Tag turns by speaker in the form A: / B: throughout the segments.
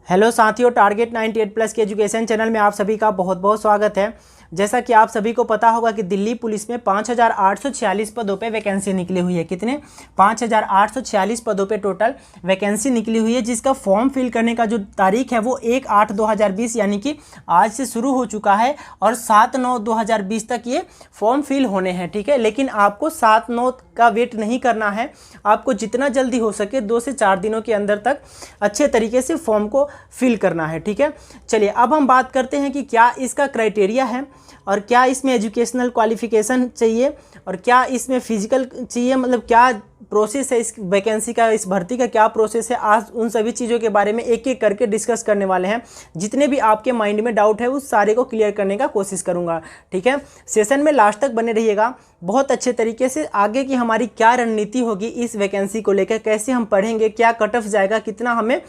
A: Hello साथियों, target 98 plus के education channel में आप सभी का बहुत बहुत स्वागत है। जैसा कि आप सभी को पता होगा कि दिल्ली पुलिस में 5846 पदों पे वैकेंसी निकली हुई है। कितने? 5846 पदों पे टोटल वैकेंसी निकली हुई है, जिसका फॉर्म फिल करने का जो तारीख है वो 1/8/2020 यानी कि आज से शुरू हो चुका है और 7/9/2020 तक ये फॉर्म फिल होने हैं। ठीक है, लेकिन आपको 7/9 का वेट नहीं करना है, आपको जितना जल्दी हो सके 2 से 4 दिनों के अंदर तक अच्छे तरीके से फॉर्म को फिल करना है। ठीक है, चलिए अब हम बात करते हैं कि क्या इसका क्राइटेरिया है और क्या इसमें एजुकेशनल क्वालिफिकेशन चाहिए और क्या इसमें फिजिकल चाहिए, मतलब क्या प्रोसेस है इस वैकेंसी का, इस भर्ती का क्या प्रोसेस है। आज उन सभी चीज़ों के बारे में एक एक करके डिस्कस करने वाले हैं। जितने भी आपके माइंड में डाउट है उस सारे को क्लियर करने का कोशिश करूंगा। ठीक है, सेशन में लास्ट तक बने रहिएगा। बहुत अच्छे तरीके से आगे की हमारी क्या रणनीति होगी इस वैकेंसी को लेकर, कैसे हम पढ़ेंगे, क्या कट ऑफ जाएगा, कितना हमें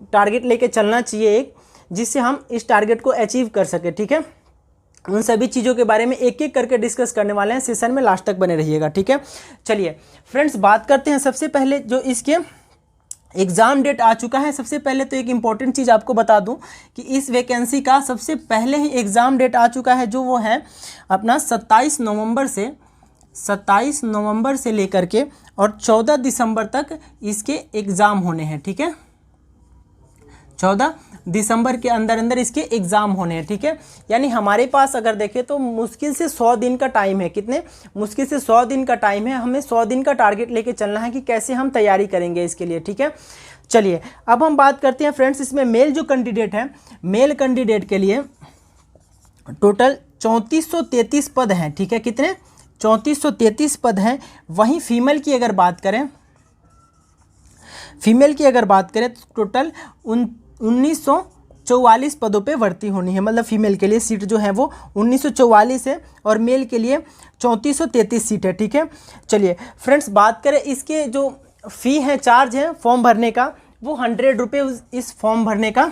A: टारगेट लेके चलना चाहिए एक, जिससे हम इस टारगेट को अचीव कर सके। ठीक है, उन सभी चीज़ों के बारे में एक एक करके डिस्कस करने वाले हैं। सेशन में लास्ट तक बने रहिएगा। ठीक है, चलिए फ्रेंड्स बात करते हैं। सबसे पहले जो इसके एग्ज़ाम डेट आ चुका है, सबसे पहले तो एक इम्पॉर्टेंट चीज़ आपको बता दूं कि इस वैकेंसी का सबसे पहले ही एग्ज़ाम डेट आ चुका है, जो वो है अपना 27 नवंबर से लेकर के और 14 दिसंबर तक इसके एग्ज़ाम होने हैं। ठीक है, 14 दिसंबर के अंदर इसके एग्ज़ाम होने हैं। ठीक है, यानी हमारे पास अगर देखें तो मुश्किल से 100 दिन का टाइम है। कितने? मुश्किल से 100 दिन का टाइम है। हमें 100 दिन का टारगेट लेके चलना है कि कैसे हम तैयारी करेंगे इसके लिए। ठीक है, चलिए अब हम बात करते हैं फ्रेंड्स, इसमें मेल जो कैंडिडेट है, मेल कैंडिडेट के लिए टोटल 3433 पद हैं। ठीक है, कितने? 3433 पद हैं। वहीं फीमेल की अगर बात करें तो टोटल 1944 पदों पे भर्ती होनी है। मतलब फीमेल के लिए सीट जो है वो 1944 है और मेल के लिए 3433 सीट है। ठीक है, चलिए फ्रेंड्स बात करें इसके जो फ़ी है, चार्ज है फॉर्म भरने का, वो 100 रुपये इस फॉर्म भरने का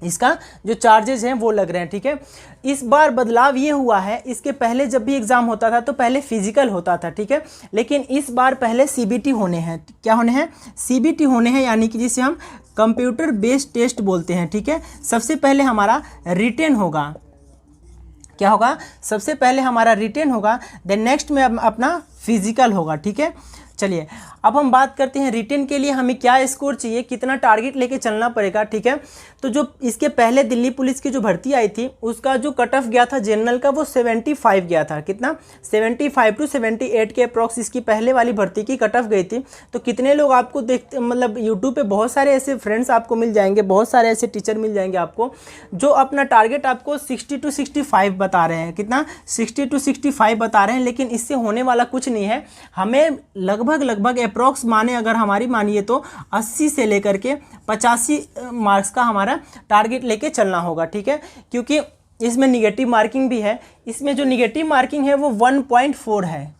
A: इसका जो चार्जेस हैं वो लग रहे हैं। ठीक है, इस बार बदलाव ये हुआ है, इसके पहले जब भी एग्ज़ाम होता था तो पहले फिजिकल होता था। ठीक है, लेकिन इस बार पहले सीबीटी होने हैं। क्या होने हैं? सीबीटी होने हैं, यानी कि जिसे हम कंप्यूटर बेस्ड टेस्ट बोलते हैं। ठीक है, सबसे पहले हमारा रिटेन होगा। क्या होगा? सबसे पहले हमारा रिटेन होगा, देन नेक्स्ट में अपना फिजिकल होगा। ठीक है, चलिए अब हम बात करते हैं रिटेन के लिए हमें क्या स्कोर चाहिए, कितना टारगेट लेके चलना पड़ेगा। ठीक है, तो जो इसके पहले दिल्ली पुलिस की जो भर्ती आई थी उसका जो कट ऑफ गया था जनरल का, वो 75 गया था। कितना? 75 to 78 के अप्रॉक्स इसकी पहले वाली भर्ती की कट ऑफ गई थी। तो कितने लोग आपको देखते, मतलब यूट्यूब पे बहुत सारे ऐसे फ्रेंड्स आपको मिल जाएंगे, बहुत सारे ऐसे टीचर मिल जाएंगे आपको जो अपना टारगेट आपको 60 to 65 बता रहे हैं। कितना? 60 to 65 बता रहे हैं, लेकिन इससे होने वाला कुछ नहीं है। हमें लगभग अप्रॉक्स माने, अगर हमारी मानिए तो 80 से लेकर के 85 मार्क्स का हमारा टारगेट लेके चलना होगा। ठीक है, क्योंकि इसमें निगेटिव मार्किंग भी है। इसमें जो निगेटिव मार्किंग है वो 1.4 है।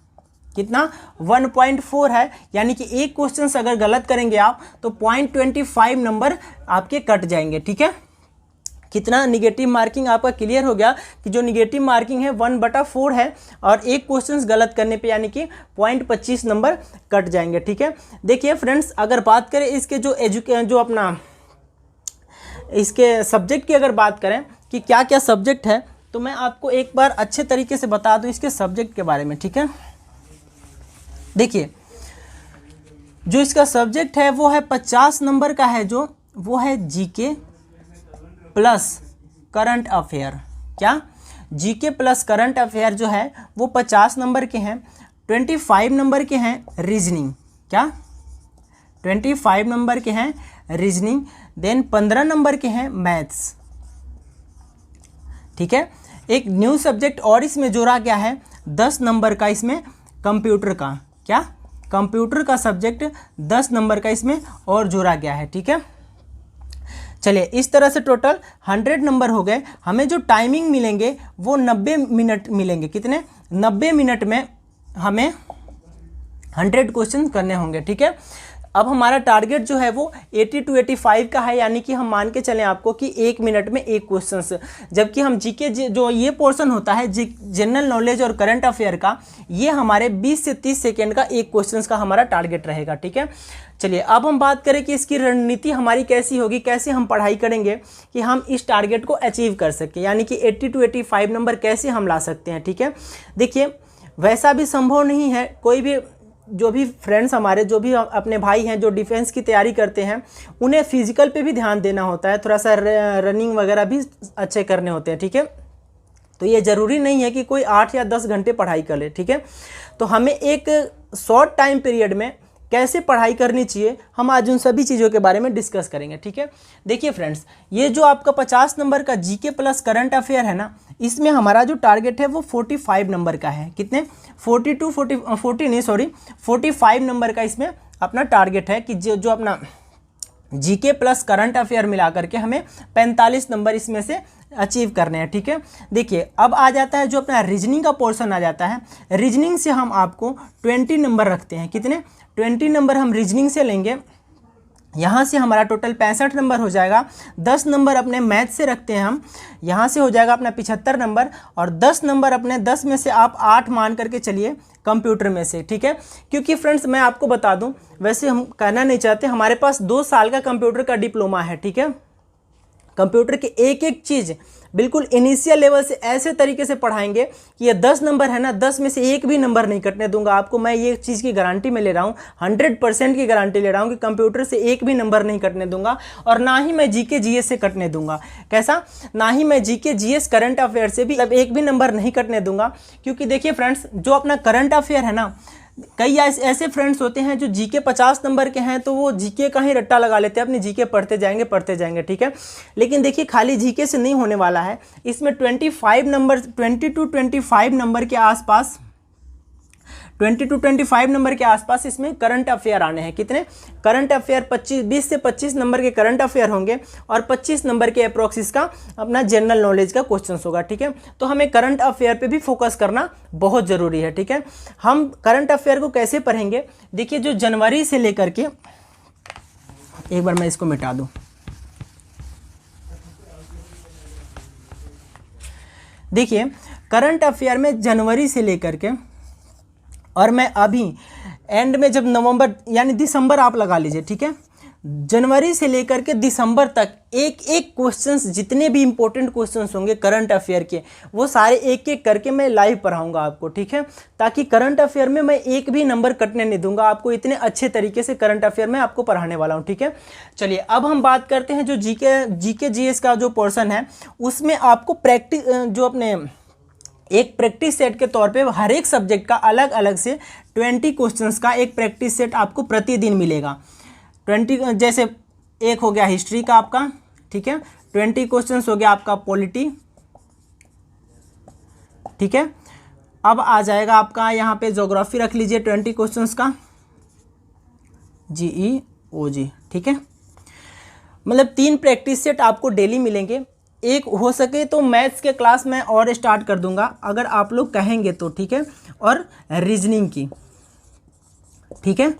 A: कितना? 1.4 है, यानी कि एक क्वेश्चन अगर गलत करेंगे आप तो 0.25 नंबर आपके कट जाएंगे। ठीक है, कितना निगेटिव मार्किंग आपका क्लियर हो गया कि जो निगेटिव मार्किंग है 1/4 है और एक क्वेश्चन गलत करने पे यानी कि 0.25 नंबर कट जाएंगे। ठीक है, देखिए फ्रेंड्स अगर बात करें इसके जो अपना इसके सब्जेक्ट की अगर बात करें कि क्या क्या सब्जेक्ट है, तो मैं आपको एक बार अच्छे तरीके से बता दूं इसके सब्जेक्ट के बारे में। ठीक है, देखिए जो इसका सब्जेक्ट है वो है 50 नंबर का है, जो वो है जीके प्लस करंट अफेयर। क्या? जीके प्लस करंट अफेयर जो है वो 50 नंबर के हैं। 25 नंबर के हैं रीजनिंग। क्या? 25 नंबर के हैं रीजनिंग, देन 15 नंबर के हैं मैथ्स। ठीक है, एक न्यू सब्जेक्ट और इसमें जोड़ा गया है 10 नंबर का, इसमें कंप्यूटर का। क्या? कंप्यूटर का सब्जेक्ट 10 नंबर का इसमें और जोड़ा गया है। ठीक है, चलिए इस तरह से टोटल 100 नंबर हो गए। हमें जो टाइमिंग मिलेंगे वो 90 मिनट मिलेंगे। कितने? 90 मिनट में हमें 100 क्वेश्चन करने होंगे। ठीक है, अब हमारा टारगेट जो है वो 80 to 85 का है, यानी कि हम मान के चलें आपको कि 1 मिनट में एक क्वेश्चन, जबकि हम जीके जो ये पोर्शन होता है जनरल नॉलेज और करंट अफेयर का, ये हमारे 20 से 30 सेकेंड का एक क्वेश्चन का हमारा टारगेट रहेगा। ठीक है, चलिए अब हम बात करें कि इसकी रणनीति हमारी कैसी होगी, कैसे हम पढ़ाई करेंगे कि हम इस टारगेट को अचीव कर सकें, यानी कि 80 to 85 नंबर कैसे हम ला सकते हैं। ठीक है, देखिए वैसा भी संभव नहीं है, कोई भी जो भी फ्रेंड्स हमारे, जो भी अपने भाई हैं जो डिफेंस की तैयारी करते हैं, उन्हें फिजिकल पे भी ध्यान देना होता है, थोड़ा सा रनिंग वगैरह भी अच्छे करने होते हैं। ठीक है, तो ये ज़रूरी नहीं है कि कोई 8 या 10 घंटे पढ़ाई कर ले। ठीक है, तो हमें एक शॉर्ट टाइम पीरियड में कैसे पढ़ाई करनी चाहिए, हम आज उन सभी चीज़ों के बारे में डिस्कस करेंगे। ठीक है, देखिए फ्रेंड्स, ये जो आपका 50 नंबर का जीके प्लस करंट अफेयर है ना, इसमें हमारा जो टारगेट है वो 45 नंबर का है। कितने? 45 नंबर का इसमें अपना टारगेट है कि जो अपना जीके प्लस करंट अफेयर मिला करके हमें 45 नंबर इसमें से अचीव करने हैं। ठीक है, देखिए अब आ जाता है जो अपना रीजनिंग का पोर्शन आ जाता है। रीजनिंग से हम आपको 20 नंबर रखते हैं। कितने? 20 नंबर हम रीजनिंग से लेंगे। यहाँ से हमारा टोटल 65 नंबर हो जाएगा। 10 नंबर अपने मैथ से रखते हैं हम, यहाँ से हो जाएगा अपना 75 नंबर, और 10 नंबर अपने 10 में से आप 8 मान करके चलिए कंप्यूटर में से। ठीक है, क्योंकि फ्रेंड्स मैं आपको बता दूं, वैसे हम कहना नहीं चाहते, हमारे पास 2 साल का कंप्यूटर का डिप्लोमा है। ठीक है, कंप्यूटर की एक एक चीज़ बिल्कुल इनिशियल लेवल से ऐसे तरीके से पढ़ाएंगे कि ये 10 नंबर है ना, 10 में से एक भी नंबर नहीं कटने दूंगा आपको। मैं ये चीज़ की गारंटी में ले रहा हूँ, 100% की गारंटी ले रहा हूँ कि कंप्यूटर से एक भी नंबर नहीं कटने दूंगा, और ना ही मैं जीके जीएस से कटने दूंगा। कैसा? ना ही मैं जीके जीएस करंट अफेयर से भी अब एक भी नंबर नहीं कटने दूंगा। क्योंकि देखिए फ्रेंड्स, जो अपना करंट अफेयर है ना, कई ऐसे फ्रेंड्स होते हैं जो जीके 50 नंबर के हैं, तो वो जीके का ही रट्टा लगा लेते हैं, अपनी जीके पढ़ते जाएंगे। ठीक है, लेकिन देखिए खाली जीके से नहीं होने वाला है, इसमें 25 नंबर, 20 to 25 नंबर के आसपास, 20 to 25 नंबर के आसपास इसमें करंट अफेयर आने हैं। कितने? करंट अफेयर 20 से 25 नंबर के करंट अफेयर होंगे, और 25 नंबर के अप्रोक्स इसका अपना जनरल नॉलेज का क्वेश्चन होगा। ठीक है, तो हमें करंट अफेयर पे भी फोकस करना बहुत ज़रूरी है। ठीक है, हम करंट अफेयर को कैसे पढ़ेंगे? देखिए जो जनवरी से लेकर के, एक बार मैं इसको मिटा दूँ, देखिए करंट अफेयर में जनवरी से लेकर के, और मैं अभी एंड में जब नवंबर यानी दिसंबर आप लगा लीजिए। ठीक है, जनवरी से लेकर के दिसंबर तक एक एक क्वेश्चंस, जितने भी इंपॉर्टेंट क्वेश्चंस होंगे करंट अफेयर के, वो सारे एक एक करके मैं लाइव पढ़ाऊंगा आपको। ठीक है, ताकि करंट अफेयर में मैं एक भी नंबर कटने नहीं दूंगा आपको, इतने अच्छे तरीके से करंट अफेयर में आपको पढ़ाने वाला हूँ। ठीक है, चलिए अब हम बात करते हैं जो जीके जीएस का जो पोर्शन है, उसमें आपको प्रैक्टिस, जो अपने एक प्रैक्टिस सेट के तौर पे हर एक सब्जेक्ट का अलग अलग से 20 क्वेश्चंस का एक प्रैक्टिस सेट आपको प्रतिदिन मिलेगा। 20 जैसे एक हो गया हिस्ट्री का आपका, ठीक है, 20 क्वेश्चंस हो गया आपका पॉलिटी। ठीक है, अब आ जाएगा आपका यहाँ पे ज्योग्राफी रख लीजिए 20 क्वेश्चंस का, GEOG। ठीक है, मतलब 3 प्रैक्टिस सेट आपको डेली मिलेंगे। एक हो सके तो मैथ्स के क्लास में और स्टार्ट कर दूंगा अगर आप लोग कहेंगे तो। ठीक है, और रीजनिंग की, ठीक है,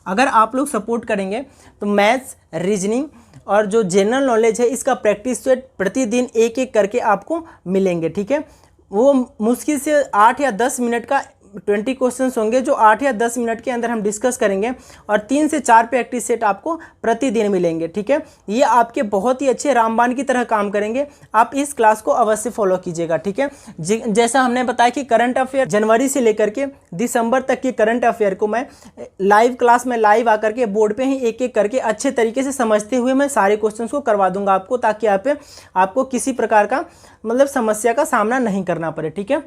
A: अगर आप लोग सपोर्ट करेंगे तो मैथ्स, रीजनिंग और जो जनरल नॉलेज है इसका प्रैक्टिस सेट प्रतिदिन एक एक करके आपको मिलेंगे। ठीक है, वो मुश्किल से 8 या 10 मिनट का 20 क्वेश्चंस होंगे, जो 8 या 10 मिनट के अंदर हम डिस्कस करेंगे, और 3 से 4 प्रैक्टिस सेट आपको प्रतिदिन मिलेंगे। ठीक है, ये आपके बहुत ही अच्छे रामबाण की तरह काम करेंगे, आप इस क्लास को अवश्य फॉलो कीजिएगा। ठीक है, जैसा हमने बताया कि करंट अफेयर जनवरी से लेकर के दिसंबर तक के करंट अफेयर को मैं लाइव क्लास में लाइव आकर के बोर्ड पे ही एक एक करके अच्छे तरीके से समझते हुए मैं सारे क्वेश्चंस को करवा दूंगा आपको, ताकि आपको किसी प्रकार का मतलब समस्या का सामना नहीं करना पड़े। ठीक है,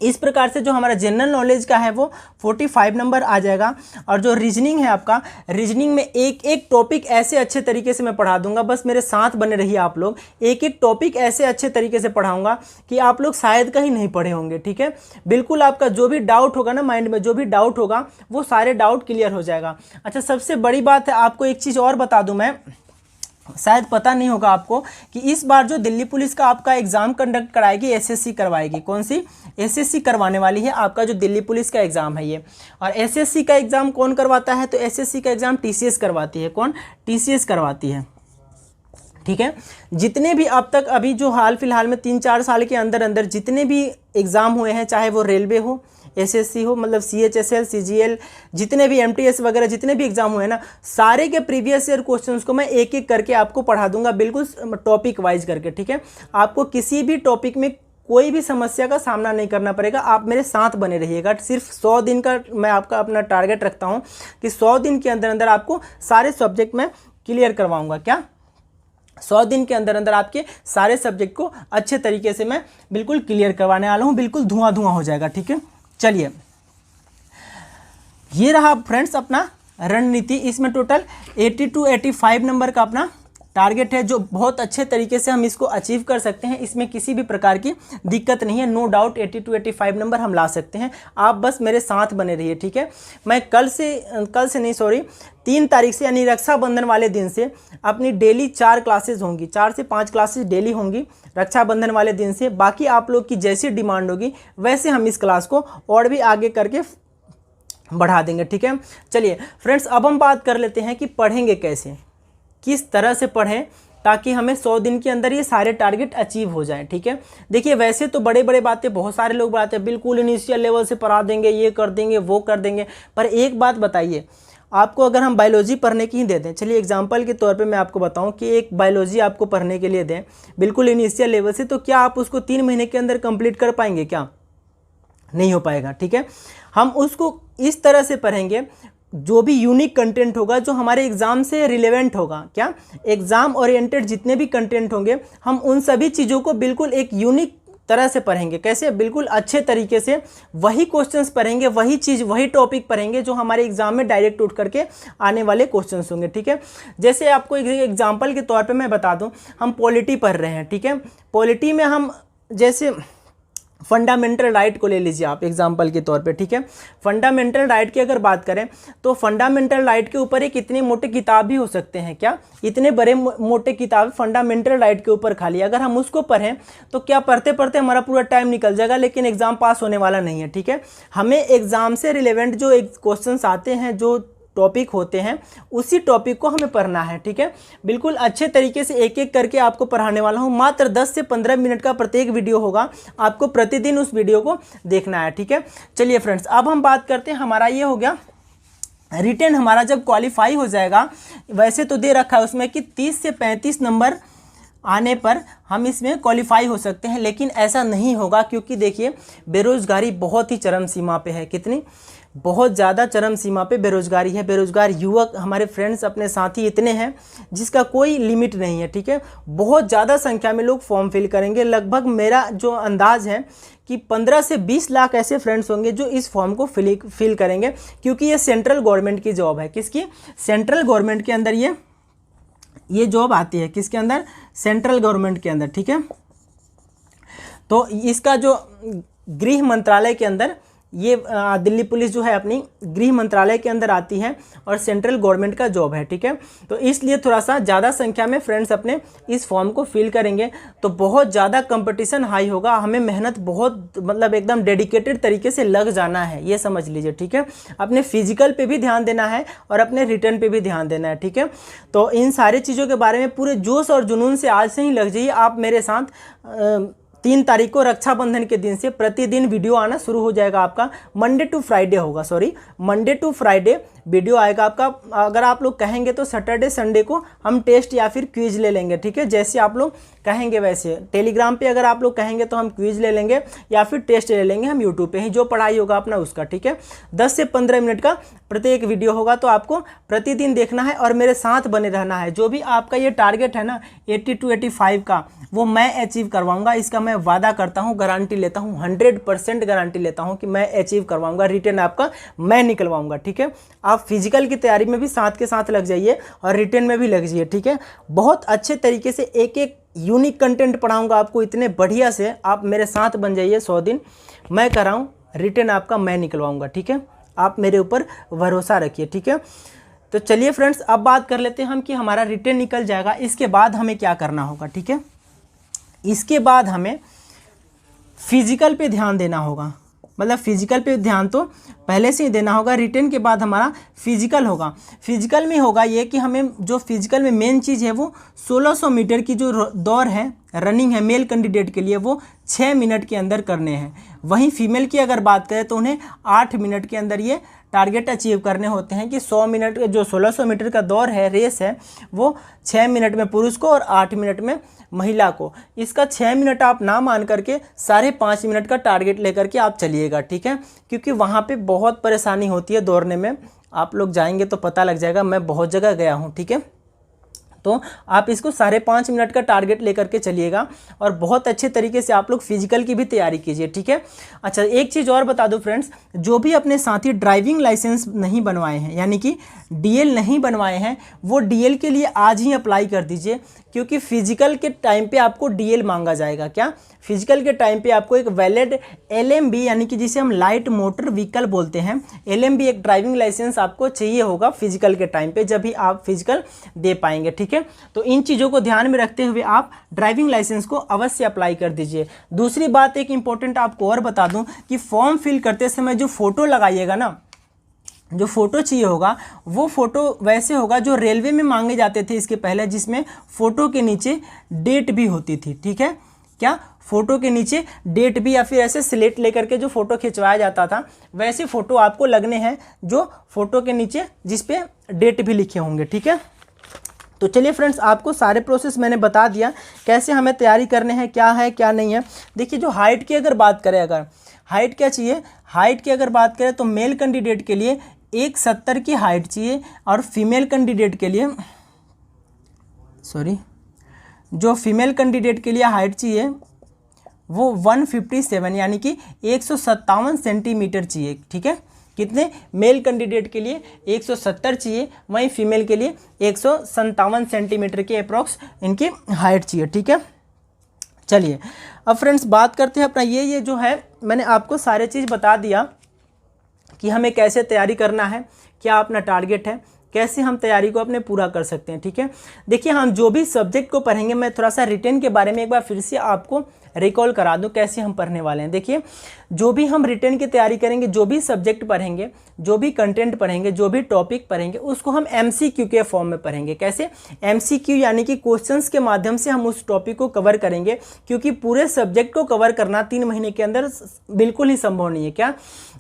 A: इस प्रकार से जो हमारा जनरल नॉलेज का है वो 45 नंबर आ जाएगा, और जो रीजनिंग है आपका, रीजनिंग में एक एक टॉपिक ऐसे अच्छे तरीके से मैं पढ़ा दूंगा, बस मेरे साथ बने रहिए आप लोग। एक एक टॉपिक ऐसे अच्छे तरीके से पढ़ाऊंगा कि आप लोग शायद कहीं नहीं पढ़े होंगे। ठीक है, बिल्कुल आपका जो भी डाउट होगा ना, माइंड में जो भी डाउट होगा वो सारे डाउट क्लियर हो जाएगा। अच्छा, सबसे बड़ी बात है, आपको एक चीज़ और बता दूँ मैं शायद पता नहीं होगा आपको कि इस बार जो दिल्ली पुलिस का आपका एग्ज़ाम कंडक्ट कराएगी एसएससी करवाएगी। कौन सी? एसएससी करवाने वाली है आपका जो दिल्ली पुलिस का एग्ज़ाम है ये। और एसएससी का एग्ज़ाम कौन करवाता है? तो एसएससी का एग्ज़ाम टीसीएस करवाती है। कौन? टीसीएस करवाती है। ठीक है, जितने भी अब तक अभी जो हाल फिलहाल में 3-4 साल के अंदर अंदर जितने भी एग्ज़ाम हुए हैं, चाहे वो रेलवे हो, एसएससी हो, मतलब सीएचएसएल, सीजीएल, जितने भी एमटीएस वगैरह जितने भी एग्ज़ाम हुए ना, सारे के प्रीवियस ईयर क्वेश्चंस को मैं एक एक करके आपको पढ़ा दूंगा, बिल्कुल टॉपिक वाइज करके। ठीक है, आपको किसी भी टॉपिक में कोई भी समस्या का सामना नहीं करना पड़ेगा। आप मेरे साथ बने रहिएगा। सिर्फ 100 दिन का मैं आपका अपना टारगेट रखता हूँ कि 100 दिन के अंदर अंदर आपको सारे सब्जेक्ट में क्लियर करवाऊँगा। क्या? 100 दिन के अंदर अंदर आपके सारे सब्जेक्ट को अच्छे तरीके से मैं बिल्कुल क्लियर करवाने वाला हूँ, बिल्कुल धुआं धुआं हो जाएगा। ठीक है, चलिए, ये रहा फ्रेंड्स अपना रणनीति। इसमें टोटल 80 to 85 नंबर का अपना टारगेट है, जो बहुत अच्छे तरीके से हम इसको अचीव कर सकते हैं। इसमें किसी भी प्रकार की दिक्कत नहीं है, नो डाउट 80 to 85 नंबर हम ला सकते हैं। आप बस मेरे साथ बने रहिए। ठीक है, मैं कल से नहीं, सॉरी, 3 तारीख से यानी रक्षाबंधन वाले दिन से अपनी डेली 4 क्लासेज होंगी, 4 से 5 क्लासेज डेली होंगी रक्षाबंधन वाले दिन से। बाकी आप लोग की जैसी डिमांड होगी वैसे हम इस क्लास को और भी आगे करके बढ़ा देंगे। ठीक है, चलिए फ्रेंड्स, अब हम बात कर लेते हैं कि पढ़ेंगे कैसे, किस तरह से पढ़ें ताकि हमें 100 दिन के अंदर ये सारे टारगेट अचीव हो जाएं। ठीक है, देखिए वैसे तो बड़े बड़े बातें बहुत सारे लोग बताते हैं, बिल्कुल इनिशियल लेवल से पढ़ा देंगे, ये कर देंगे, वो कर देंगे। पर एक बात बताइए, आपको अगर हम बायोलॉजी पढ़ने की ही दे दें, चलिए एग्जांपल के तौर पे मैं आपको बताऊं कि एक बायोलॉजी आपको पढ़ने के लिए दें बिल्कुल इनिशियल लेवल से, तो क्या आप उसको 3 महीने के अंदर कंप्लीट कर पाएंगे? क्या? नहीं हो पाएगा। ठीक है, हम उसको इस तरह से पढ़ेंगे, जो भी यूनिक कंटेंट होगा, जो हमारे एग्ज़ाम से रिलेवेंट होगा, क्या एग्ज़ाम ओरिएंटेड जितने भी कंटेंट होंगे, हम उन सभी चीज़ों को बिल्कुल एक यूनिक तरह से पढ़ेंगे। कैसे? बिल्कुल अच्छे तरीके से वही क्वेश्चंस पढ़ेंगे, वही चीज़, वही टॉपिक पढ़ेंगे जो हमारे एग्जाम में डायरेक्ट उठ करके आने वाले क्वेश्चंस होंगे। ठीक है, जैसे आपको एक एग्जांपल के तौर पे मैं बता दूं, हम पॉलिटी पढ़ रहे हैं। ठीक है, पॉलिटी में हम जैसे फंडामेंटल राइट को ले लीजिए आप एग्जाम्पल के तौर पे। ठीक है, फंडामेंटल राइट की अगर बात करें तो फंडामेंटल राइट के ऊपर एक इतने मोटे किताब भी हो सकते हैं। क्या? इतने बड़े मोटे किताब फंडामेंटल राइट के ऊपर खाली, अगर हम उसको पढ़ें तो क्या पढ़ते पढ़ते हमारा पूरा टाइम निकल जाएगा, लेकिन एग्जाम पास होने वाला नहीं है। ठीक है, हमें एग्जाम से रिलेवेंट जो क्वेश्चंस आते हैं, जो टॉपिक होते हैं, उसी टॉपिक को हमें पढ़ना है। ठीक है, बिल्कुल अच्छे तरीके से एक एक करके आपको पढ़ाने वाला हूँ। मात्र 10 से 15 मिनट का प्रत्येक वीडियो होगा, आपको प्रतिदिन उस वीडियो को देखना है। ठीक है, चलिए फ्रेंड्स, अब हम बात करते हैं, हमारा ये हो गया रिटेन। हमारा जब क्वालिफाई हो जाएगा, वैसे तो दे रखा है उसमें कि 30 से 35 नंबर आने पर हम इसमें क्वालिफाई हो सकते हैं, लेकिन ऐसा नहीं होगा, क्योंकि देखिए बेरोजगारी बहुत ही चरम सीमा पे है। कितनी? बहुत ज़्यादा चरम सीमा पे बेरोजगारी है। बेरोजगार युवक, हमारे फ्रेंड्स, अपने साथी इतने हैं जिसका कोई लिमिट नहीं है। ठीक है, बहुत ज़्यादा संख्या में लोग फॉर्म फिल करेंगे। लगभग मेरा जो अंदाज़ है कि 15 से 20 लाख ऐसे फ्रेंड्स होंगे जो इस फॉर्म को फिल करेंगे, क्योंकि ये सेंट्रल गवर्नमेंट की जॉब है। किसकी? सेंट्रल गवर्नमेंट के अंदर ये जॉब आती है। किसके अंदर? सेंट्रल गवर्नमेंट के अंदर। ठीक है, तो इसका जो गृह मंत्रालय के अंदर, ये दिल्ली पुलिस जो है अपनी गृह मंत्रालय के अंदर आती है और सेंट्रल गवर्नमेंट का जॉब है। ठीक है, तो इसलिए थोड़ा सा ज़्यादा संख्या में फ्रेंड्स अपने इस फॉर्म को फिल करेंगे, तो बहुत ज़्यादा कंपटीशन हाई होगा। हमें मेहनत बहुत, मतलब एकदम डेडिकेटेड तरीके से लग जाना है, ये समझ लीजिए। ठीक है, अपने फिजिकल पे भी ध्यान देना है और अपने रिटर्न पे भी ध्यान देना है। ठीक है, तो इन सारी चीज़ों के बारे में पूरे जोश और जुनून से आज से ही लग जाइए आप मेरे साथ। 3 तारीख को रक्षाबंधन के दिन से प्रतिदिन वीडियो आना शुरू हो जाएगा आपका। मंडे टू फ्राइडे होगा, sorry, Monday to Friday video आएगा आपका। अगर आप लोग कहेंगे तो सैटरडे संडे को हम टेस्ट या फिर क्विज ले लेंगे। ठीक है, जैसे आप लोग कहेंगे वैसे। टेलीग्राम पे अगर आप लोग कहेंगे तो हम क्विज ले लेंगे या फिर टेस्ट ले लेंगे हम यूट्यूब पे ही, जो पढ़ाई होगा अपना उसका। ठीक है, 10 से 15 मिनट का प्रत्येक वीडियो होगा, तो आपको प्रतिदिन देखना है और मेरे साथ बने रहना है। जो भी आपका ये टारगेट है ना 80 to 85 का, वो मैं अचीव करवाऊंगा। इसका मैं वादा करता हूँ, गारंटी लेता हूँ, 100% गारंटी लेता हूँ कि मैं अचीव करवाऊंगा। रिटर्न आपका मैं निकलवाऊंगा। ठीक है, आप फिजिकल की तैयारी में भी साथ के साथ लग जाइए और रिटर्न में भी लग जाइए। ठीक है, बहुत अच्छे तरीके से एक एक यूनिक कंटेंट पढ़ाऊंगा आपको, इतने बढ़िया से। आप मेरे साथ बन जाइए। 100 दिन मैं कराऊँ, रिटर्न आपका मैं निकलवाऊंगा। ठीक है, आप मेरे ऊपर भरोसा रखिए। ठीक है, तो चलिए फ्रेंड्स, अब बात कर लेते हैं हम कि हमारा रिटन निकल जाएगा, इसके बाद हमें क्या करना होगा। ठीक है, इसके बाद हमें फिजिकल पे ध्यान देना होगा। मतलब फिजिकल पे ध्यान तो पहले से ही देना होगा, रिटन के बाद हमारा फिजिकल होगा। फिजिकल में होगा ये कि हमें जो फिजिकल में मेन चीज़ है वो 1600 मीटर की जो दौड़ है, रनिंग है मेल कैंडिडेट के लिए, वो 6 मिनट के अंदर करने हैं। वहीं फीमेल की अगर बात करें तो उन्हें 8 मिनट के अंदर ये टारगेट अचीव करने होते हैं कि 100 मिनट जो 1600 मीटर का दौड़ है, रेस है, वो 6 मिनट में पुरुष को और 8 मिनट में महिला को। इसका 6 मिनट आप ना मान करके 5.5 मिनट का टारगेट लेकर के आप चलिएगा। ठीक है, क्योंकि वहाँ पे बहुत परेशानी होती है दौड़ने में। आप लोग जाएंगे तो पता लग जाएगा, मैं बहुत जगह गया हूँ। ठीक है, तो आप इसको 5.5 मिनट का टारगेट लेकर के चलिएगा और बहुत अच्छे तरीके से आप लोग फिजिकल की भी तैयारी कीजिए। ठीक है, अच्छा एक चीज़ और बता दूं फ्रेंड्स, जो भी अपने साथी ड्राइविंग लाइसेंस नहीं बनवाए हैं, यानी कि डीएल नहीं बनवाए हैं, वो डीएल के लिए आज ही अप्लाई कर दीजिए, क्योंकि फिजिकल के टाइम पे आपको डीएल मांगा जाएगा। क्या, फिजिकल के टाइम पे आपको एक वैलिड एलएमबी, यानी कि जिसे हम लाइट मोटर व्हीकल बोलते हैं, एलएमबी एक ड्राइविंग लाइसेंस आपको चाहिए होगा फिजिकल के टाइम पे, जब भी आप फिजिकल दे पाएंगे। ठीक है, तो इन चीज़ों को ध्यान में रखते हुए आप ड्राइविंग लाइसेंस को अवश्य अप्लाई कर दीजिए। दूसरी बात एक इंपॉर्टेंट आपको और बता दूं कि फॉर्म फिल करते समय जो फ़ोटो लगाइएगा ना, जो फ़ोटो चाहिए होगा वो फ़ोटो वैसे होगा जो रेलवे में मांगे जाते थे इसके पहले, जिसमें फ़ोटो के नीचे डेट भी होती थी। ठीक है, क्या, फ़ोटो के नीचे डेट भी, या फिर ऐसे स्लेट लेकर के जो फ़ोटो खिंचवाया जाता था, वैसे फ़ोटो आपको लगने हैं जो फ़ोटो के नीचे जिस पे डेट भी लिखे होंगे। ठीक है, तो चलिए फ्रेंड्स, आपको सारे प्रोसेस मैंने बता दिया कैसे हमें तैयारी करने हैं, क्या है क्या नहीं है। देखिए, जो हाइट की अगर बात करें, अगर हाइट क्या चाहिए, हाइट की अगर बात करें तो मेल कैंडिडेट के लिए 170 की हाइट चाहिए और फीमेल कैंडिडेट के लिए, जो फीमेल कैंडिडेट के लिए हाइट चाहिए वो 157 यानी कि 157 सेंटीमीटर चाहिए। ठीक है, कितने, मेल कैंडिडेट के लिए 170 चाहिए, वहीं फीमेल के लिए 157 सेंटीमीटर के अप्रॉक्स इनकी हाइट चाहिए। ठीक है, चलिए अब फ्रेंड्स बात करते हैं अपना ये जो है, मैंने आपको सारे चीज़ बता दिया कि हमें कैसे तैयारी करना है, क्या अपना टारगेट है, कैसे हम तैयारी को अपने पूरा कर सकते हैं। ठीक है, देखिए हम जो भी सब्जेक्ट को पढ़ेंगे, मैं थोड़ा सा रिटेन के बारे में एक बार फिर से आपको रिकॉल करा दूं कैसे हम पढ़ने वाले हैं। देखिए, जो भी हम रिटेन की तैयारी करेंगे, जो भी सब्जेक्ट पढ़ेंगे, जो भी कंटेंट पढ़ेंगे, जो भी टॉपिक पढ़ेंगे, उसको हम एमसीक्यू के फॉर्म में पढ़ेंगे। कैसे, एमसीक्यू यानी कि क्वेश्चंस के माध्यम से हम उस टॉपिक को कवर करेंगे, क्योंकि पूरे सब्जेक्ट को कवर करना 3 महीने के अंदर बिल्कुल ही संभव नहीं है। क्या,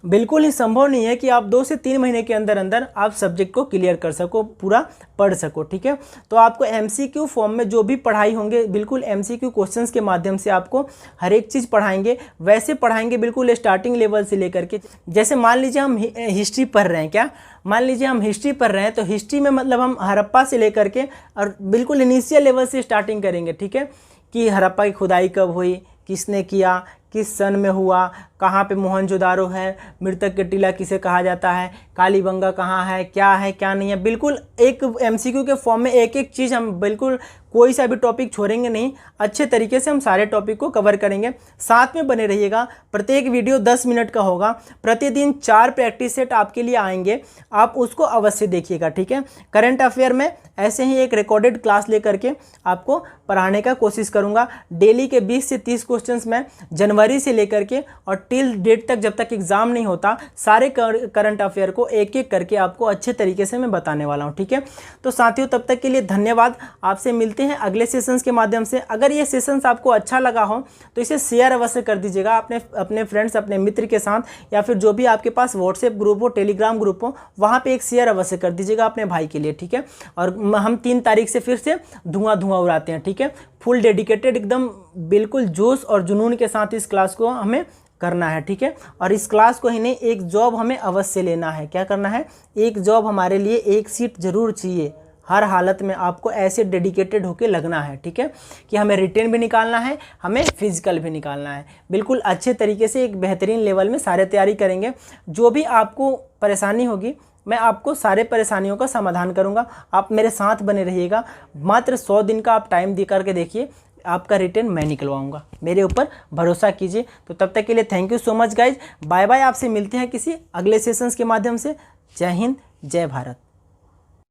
A: बिल्कुल ही संभव नहीं है कि आप 2 से 3 महीने के अंदर अंदर आप सब्जेक्ट को क्लियर कर सको, पूरा पढ़ सको। ठीक है, तो आपको एमसीक्यू फॉर्म में जो भी पढ़ाई होंगे, बिल्कुल एमसीक्यू क्वेश्चंस के माध्यम से आपको हर एक चीज़ पढ़ाएंगे, वैसे पढ़ाएंगे बिल्कुल स्टार्टिंग लेवल से लेकर के। जैसे मान लीजिए हम हिस्ट्री पढ़ रहे हैं, क्या, मान लीजिए हम हिस्ट्री पढ़ रहे हैं, तो हिस्ट्री में मतलब हम हड़प्पा से लेकर के और बिल्कुल इनिशियल लेवल से स्टार्टिंग करेंगे। ठीक है, कि हड़प्पा की खुदाई कब हुई, किसने किया, किस सन में हुआ, कहाँ पे मोहनजोदारो है, मृतक के टीला किसे कहा जाता है, कालीबंगा कहाँ है क्या नहीं है। बिल्कुल एक एमसीक्यू के फॉर्म में एक एक चीज़ हम बिल्कुल कोई सा भी टॉपिक छोड़ेंगे नहीं, अच्छे तरीके से हम सारे टॉपिक को कवर करेंगे। साथ में बने रहिएगा, प्रत्येक वीडियो 10 मिनट का होगा, प्रतिदिन 4 प्रैक्टिस सेट आपके लिए आएंगे, आप उसको अवश्य देखिएगा। ठीक है, करंट अफेयर में ऐसे ही एक रिकॉर्डेड क्लास लेकर के आपको पढ़ाने का कोशिश करूँगा। डेली के 20 से 30 क्वेश्चन मैं जनवरी से लेकर के और टिल डेट तक, जब तक एग्जाम नहीं होता, सारे करंट अफेयर को एक एक करके आपको अच्छे तरीके से मैं बताने वाला हूँ। ठीक है, तो साथियों तब तक के लिए धन्यवाद, आपसे मिलते हैं अगले सेशंस के माध्यम से। अगर ये सेशंस आपको अच्छा लगा हो तो इसे शेयर अवश्य कर दीजिएगा अपने फ्रेंड्स, अपने मित्र के साथ, या फिर जो भी आपके पास व्हाट्सएप ग्रुप हो, टेलीग्राम ग्रुप हो, वहाँ पे एक शेयर अवश्य कर दीजिएगा अपने भाई के लिए। ठीक है, और हम 3 तारीख से फिर से धुआं उड़ाते हैं। ठीक है, फुल डेडिकेटेड, एकदम बिल्कुल जोश और जुनून के साथ इस क्लास को हमें करना है। ठीक है, और इस क्लास को ही नहीं, एक जॉब हमें अवश्य लेना है। क्या करना है, एक जॉब हमारे लिए, एक सीट जरूर चाहिए। हर हालत में आपको ऐसे डेडिकेटेड होकर लगना है। ठीक है, कि हमें रिटेन भी निकालना है, हमें फिजिकल भी निकालना है। बिल्कुल अच्छे तरीके से एक बेहतरीन लेवल में सारे तैयारी करेंगे। जो भी आपको परेशानी होगी, मैं आपको सारे परेशानियों का समाधान करूंगा। आप मेरे साथ बने रहिएगा। मात्र 100 दिन का आप टाइम दे करके देखिए, आपका रिटर्न मैं निकलवाऊंगा, मेरे ऊपर भरोसा कीजिए। तो तब तक के लिए thank you so much guys, bye bye. आपसे मिलते हैं किसी अगले सेशंस के माध्यम से। जय हिंद, जय भारत।